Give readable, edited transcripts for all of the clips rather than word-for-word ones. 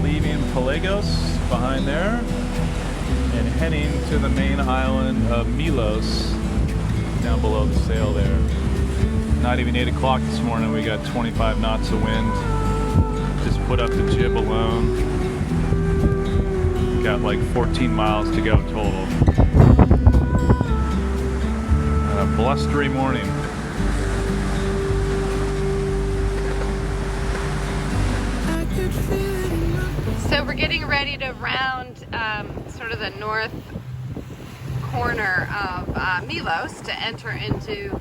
leaving Poliegos behind there and heading to the main island of Milos down below the sail there. Not even 8 o'clock this morning, we got 25 knots of wind. Just put up the jib alone. Got like 14 miles to go total. And a blustery morning. So we're getting ready to round sort of the north corner of Milos to enter into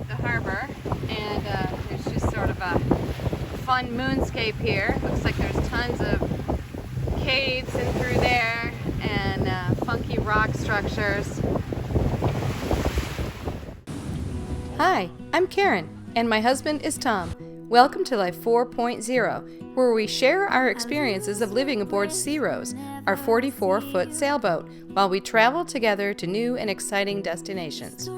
the harbor, and there's just sort of a fun moonscape here. Looks like there's tons of caves in through there and funky rock structures. Hi, I'm Karen, and my husband is Tom. Welcome to Life4.0, where we share our experiences of living aboard Zeros, our 44-foot sailboat, while we travel together to new and exciting destinations.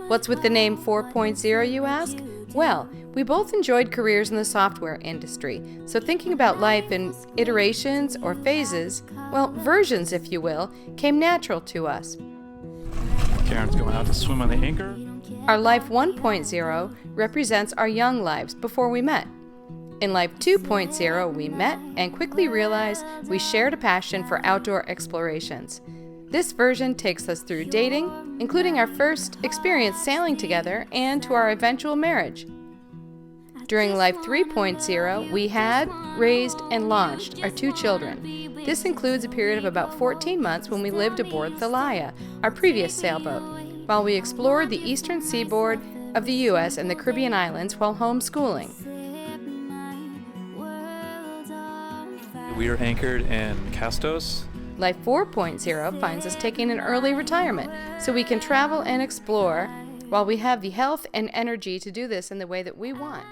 What's with the name 4.0, you ask? Well, we both enjoyed careers in the software industry, so thinking about life in iterations or phases, well, versions if you will, came natural to us. Karen's going out to swim on the anchor. Our Life 1.0 represents our young lives before we met. In Life 2.0, we met and quickly realized we shared a passion for outdoor explorations. This version takes us through dating, including our first experience sailing together, and to our eventual marriage. During Life 3.0, we had, raised, and launched our 2 children. This includes a period of about 14 months when we lived aboard Pollonia, our previous sailboat, while we explored the eastern seaboard of the U.S. and the Caribbean islands while homeschooling. We are anchored in Castos. Life 4.0 finds us taking an early retirement so we can travel and explore while we have the health and energy to do this in the way that we want.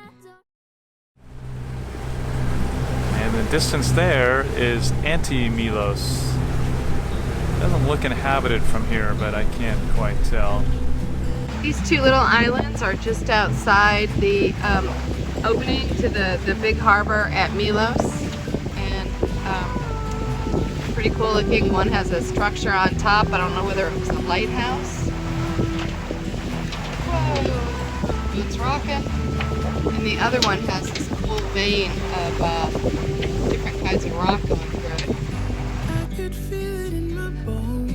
And the distance there is Anti-Milos. Doesn't look inhabited from here, but I can't quite tell. These 2 little islands are just outside the opening to the big harbor at Milos, and pretty cool looking. One has a structure on top. I don't know whether it was a lighthouse. Whoa, it's rocking. And the other one has this cool vein of different kinds of rock going through it. I could feel it in my bones.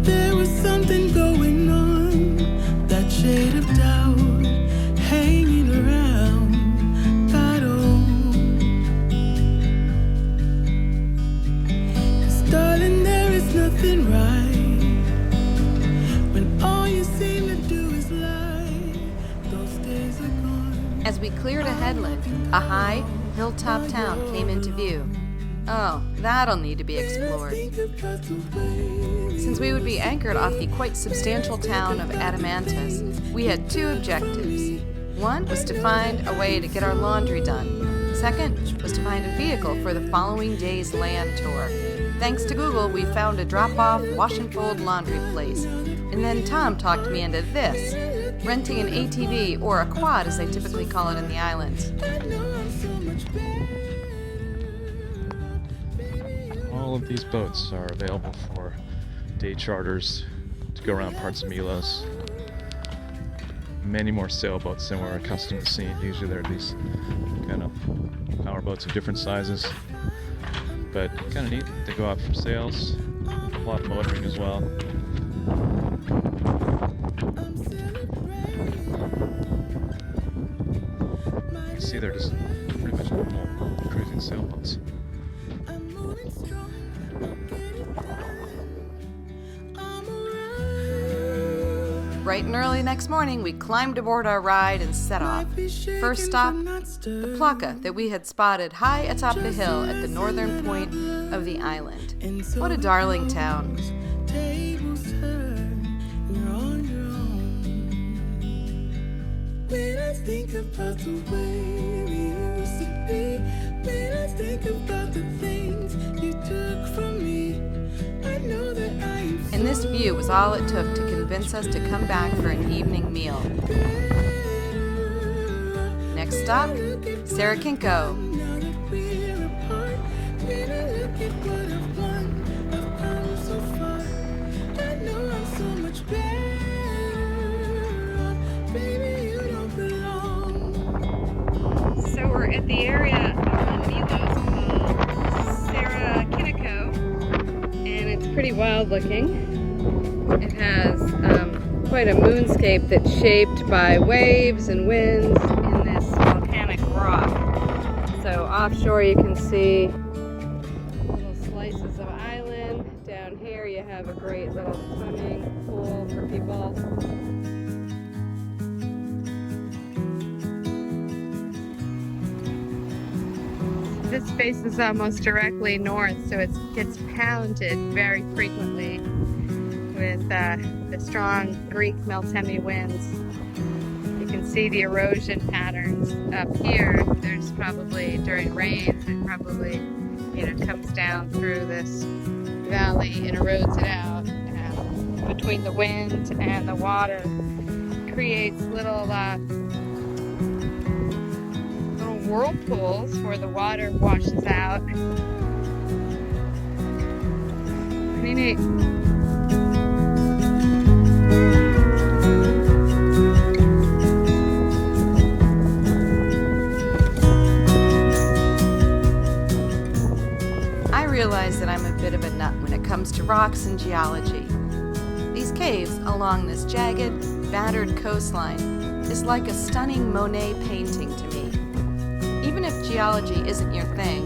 There was something going on, that shade of doubt hanging around that old. 'Cause darling, there is nothing right when all you seem to do is lie. Those days are gone. As we cleared a headland, a high, hilltop town came into view. Oh, that'll need to be explored. Since we would be anchored off the quite substantial town of Adamantas, we had 2 objectives. One was to find a way to get our laundry done. Second was to find a vehicle for the following day's land tour. Thanks to Google, we found a drop-off, wash and fold laundry place. And then Tom talked me into this, renting an ATV, or a quad as they typically call it in the islands. All of these boats are available for day charters to go around parts of Milos. Many more sailboats than we're accustomed to seeing. Usually there are these kind of power boats of different sizes, but kind of neat. They go out for sails, a lot of motoring as well. You can see they're just pretty much normal cruising sailboats. Bright and early next morning, we climbed aboard our ride and set off. First stop, the Plaka that we had spotted high atop the hill at the northern point of the island. What a darling town. When I think about the way we used to be, when I think about the things you took from me, I know that I am. And this view was all it took to convince us to come back for an evening meal. Next stop, Sarakiniko. We're at the area on Milos called Sarakiniko, and it's pretty wild looking. It has quite a moonscape that's shaped by waves and winds in this volcanic rock. So offshore you can see little slices of island. Down here you have a great little swimming pool for people. This faces almost directly north, so it gets pounded very frequently with the strong Greek Meltemi winds. You can see the erosion patterns up here. There's probably, during rains, it probably, comes down through this valley and erodes it out. Between the wind and the water, creates little whirlpools where the water washes out. Pretty neat. I realize that I'm a bit of a nut when it comes to rocks and geology. These caves along this jagged, battered coastline is like a stunning Monet painting to me. Even if geology isn't your thing,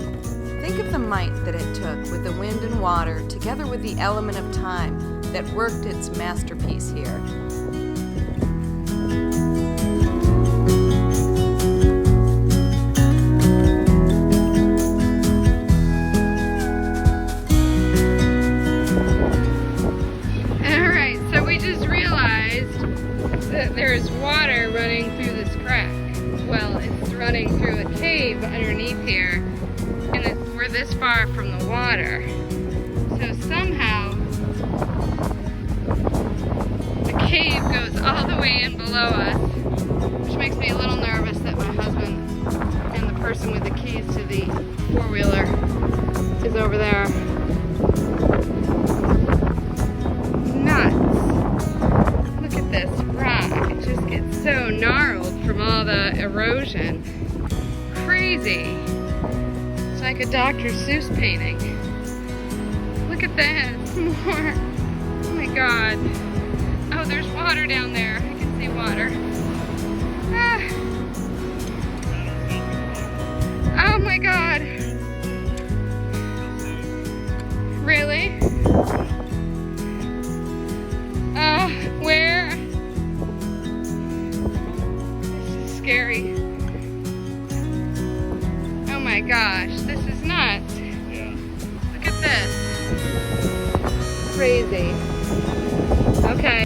think of the might that it took with the wind and water together with the element of time that worked its masterpiece here. Alright, so we just realized that there's water running through this crack. Well, it's running through a cave underneath here, and we're this far from the water. So somehow the cave goes all the way in below us, which makes me a little nervous that my husband and the person with the keys to the four-wheeler is over there. Nuts. Look at this rock. It just gets so gnarled from all the erosion. Crazy. It's like a Dr. Seuss painting. Look at this. More. Oh my god. Oh, there's water down there. I can see water. Ah. Oh my god. Really? Where? This is scary. Oh my gosh, this is nuts. Yeah. Look at this. Crazy. Okay.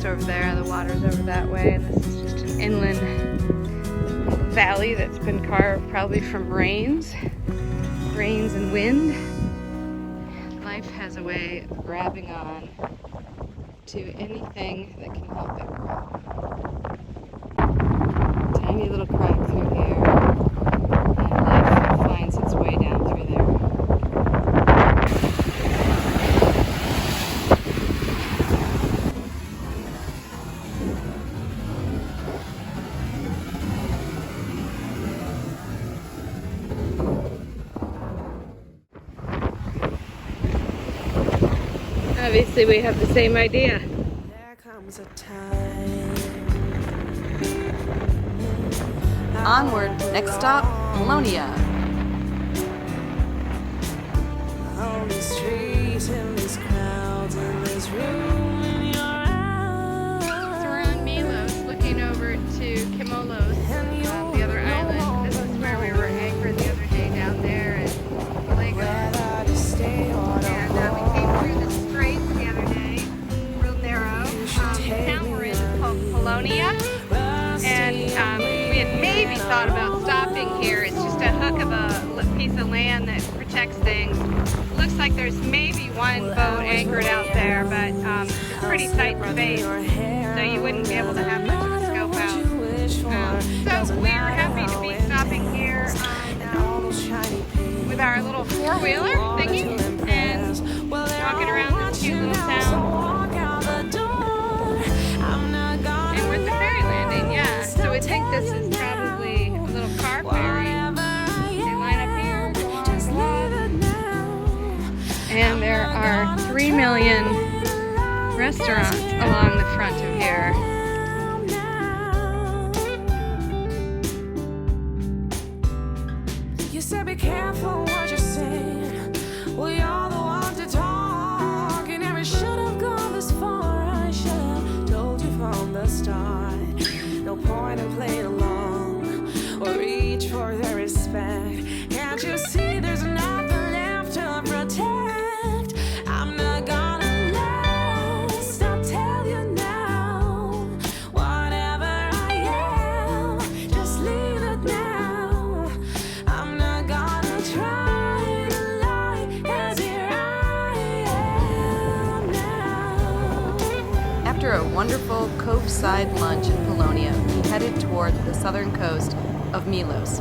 Over there, the water's over that way, and this is just an inland valley that's been carved probably from rains and wind. Life has a way of grabbing on to anything that can help it grow. Tiny little crack through here, and life finds its way down through there. Obviously, we have the same idea. There comes a time. Onward, next stop, Pollonia. On the streets and these crowds and this room in your eyes. So we're on Milos, looking over to Kimolos, the other island. This is where we were anchored the other day down there, and about stopping here. It's just a hook of a piece of land that protects things. Looks like there's maybe one boat anchored out there, but it's pretty tight space, so you wouldn't be able to have much of a scope out. So we are happy to be stopping here with our little four-wheeler thingy and walking around this cute little town. And we're at the ferry landing, yeah. So we think this is probably a little car ferry. They line up here, go on the walk. And there are 3 million restaurants along the front of here. You said be careful what you're saying. Well, you're the one to talk. You never should have gone this far. I should have told you from the start. No point in playing along or reach for their respect. Can't you see there's nothing left to protect? I'm not gonna last, I'll tell you now. Whatever I am, just leave it now. I'm not gonna try to lie, 'cause here I am now. After a wonderful cove-side lunch in Pollonia, we headed toward the southern coast of Milos.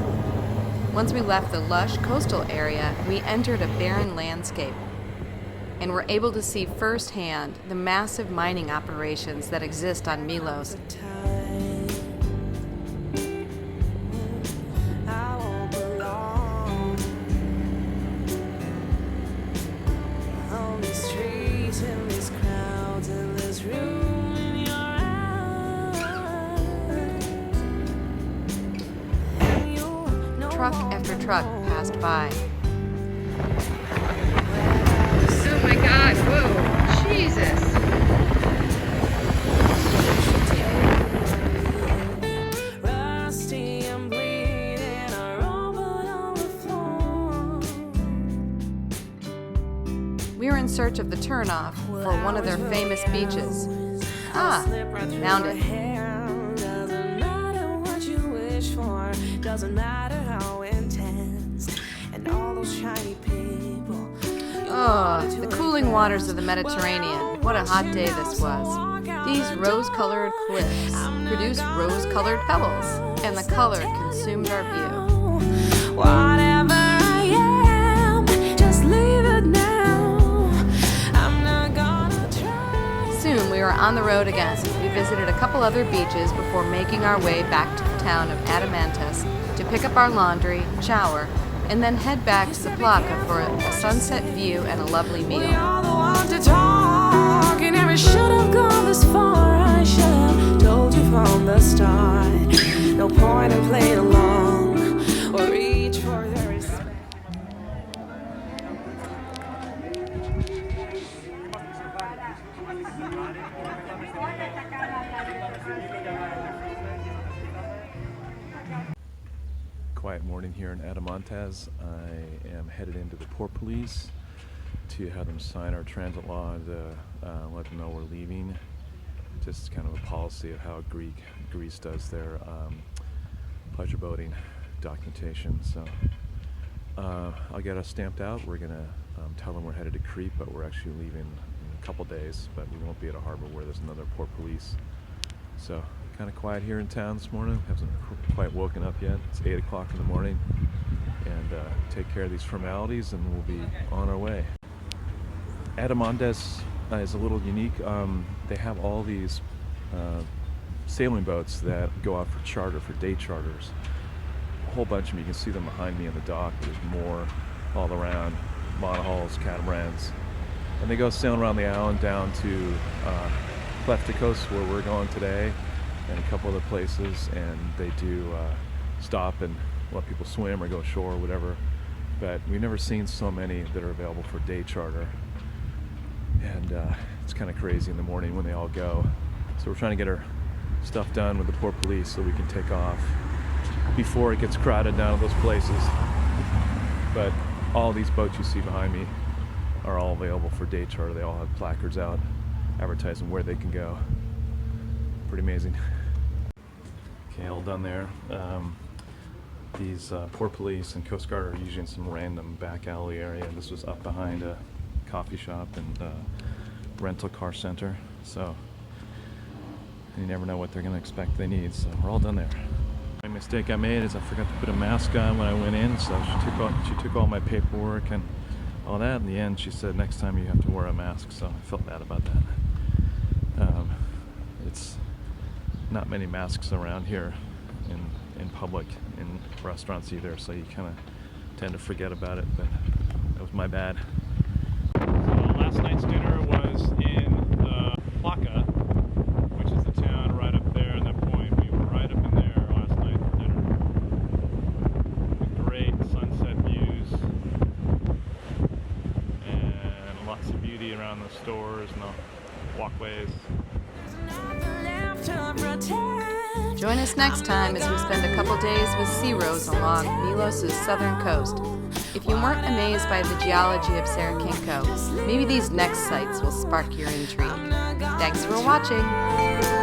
Once we left the lush coastal area, we entered a barren landscape and were able to see firsthand the massive mining operations that exist on Milos. I won't belong on these streets, in these crowds, in this room, in your eyes. And you know Truck after truck passed by. Oh my God, whoa, Jesus. rusty and bleeding, a robot on the floor. We were in search of the turnoff for one of their famous beaches. Ah, found it. Doesn't matter what you wish for, doesn't matter how intense, and all those shiny people. Oh, the cooling waters of the Mediterranean. What a hot day this was. These rose-colored cliffs produced rose-colored pebbles, and the color consumed our view. Whatever I am, just leave it now. I'm not gonna try. Soon we were on the road again. We visited a couple other beaches before making our way back to the town of Adamantas to pick up our laundry, shower, and then head back to the Plaka for a sunset view and a lovely meal. You're the one to talk. You never should have gone this far. I should have told you from the start. No point in playing along or reach for their respect. Quiet morning here in Adamantas. I am headed into the Poliegos to have them sign our transit law to let them know we're leaving. Just kind of a policy of how Greece does their pleasure boating documentation. So I'll get us stamped out. We're gonna tell them we're headed to Crete, but we're actually leaving in a couple days. But we won't be at a harbor where there's another Poliegos. So kind of quiet here in town this morning. Haven't quite woken up yet. It's 8 o'clock in the morning, and take care of these formalities, and we'll be on our way. Adamantas is a little unique. They have all these sailing boats that go out for charter, for day charters. A whole bunch of them. You can see them behind me in the dock. There's more all around. Monohulls, catamarans, and they go sailing around the island down to Poliegos, where we're going today, and a couple other places, and they do stop and let people swim or go ashore or whatever. But we've never seen so many that are available for day charter, and it's kind of crazy in the morning when they all go. So we're trying to get our stuff done with the Port Police so we can take off before it gets crowded down at those places. But all these boats you see behind me are all available for day charter. They all have placards out advertising where they can go. Pretty amazing. Okay, all done there. these port police and Coast Guard are usually in some random back alley area. This was up behind a coffee shop and rental car center. So you never know what they're going to expect they need. So we're all done there. The mistake I made is I forgot to put a mask on when I went in. So she took all my paperwork and all that. In the end, she said next time you have to wear a mask. So I felt bad about that. It's not many masks around here in public, in restaurants either, so you kind of tend to forget about it, but that was my bad. So last night's dinner was in Plaka, which is the town right up there on that point. We were right up in there last night for dinner. Great sunset views and lots of beauty around the stores and the walkways. Join us next time as we spend a couple days with sea rows along Milos' southern coast. If you weren't amazed by the geology of Sarakiniko, maybe these next sites will spark your intrigue. Thanks for watching!